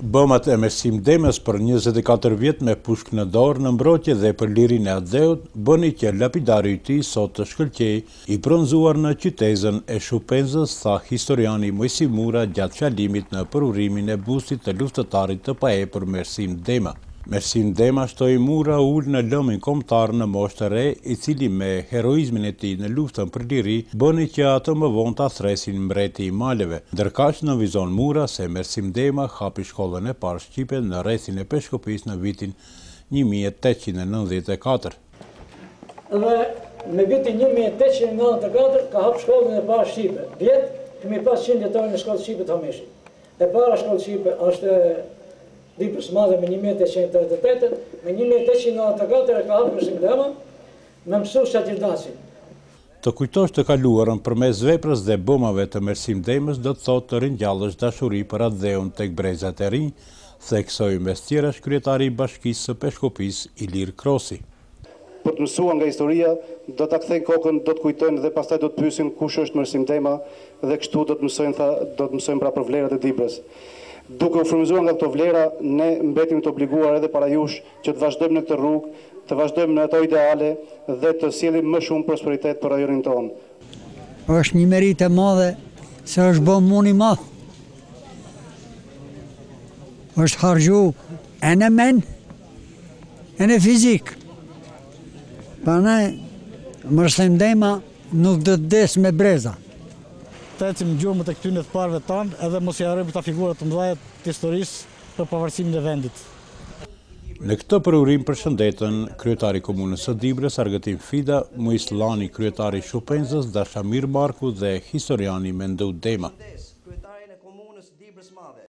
Bëmat e Mersim Demës për 24 vjet me pushk në dorë në mbrojtje dhe për lirinë e atëdheut bëni që lapidari i tij sot të shkëlqej i bronzuar në qytetin e Shupenzës, tha historiani Mojsi Mura gjatë fjalimit në përurimin e bustit të luftëtarit të paepër Mersim Dema. Mersim Dema, shtoi Mura, ul në lëmin kombëtar në moshë të re, i cili me heroizmin e tij në luftën për liri bëni që ato më vonë ta thresin mbreti i maleve. Ndërkaq nënvizon Mura se Mersim Dema hapi shkollën e parë shqipe në rrethin e Peshkopis në vitin 1894. Dhe në vitin 1894 ka hap shkollën e parë shqipe. Vjet kemi pas 100 vjetorë në shkollë shqipe të Hameshit. E para shkollë shqipe është Dibrës madhe me 1888, me 1894 ka hapur Mersim Dema me mësues Shatirdasin. Të kujtosh të kaluarën përmes veprës dhe bomave të Mersim Demës do të thotë të ringjallësh dashuri për atëdheun tek brezat e rinj, theksoi mes tjerash kryetari i Bashkisë së Peshkopis Ilir Krosi. Për të mësuar nga historia, do ta kthejnë kokën, do të kujtojnë dhe pastaj do të pyesin kush është Mersim Dema dhe kështu do të mësojnë pra për vlerat e Dibrës. Duke u frymëzuar nga këto vlera, ne mbetim të obliguar edhe para jush që të vazhdojmë në këtë rrugë, të vazhdojmë në ato ideale dhe të sjellim më shumë prosperitet për rajonin tonë. Është një meritë e madhe se është bën mund i madh. Është harxhu e në men, e në fizik. Prandaj Mersim Dema nuk do të des me breza. Të ecim gjurmët e këtyre të parëve tanë edhe mos i harrojmë këta figura të mëdha të historisë për pavarësimin e vendit. Në këtë përurim përshëndetën kryetari i komunës së Dibrës Argëtim Fida, Muislani kryetari i Shupenzës, Dashamir Marku dhe historiani Mendu Dema.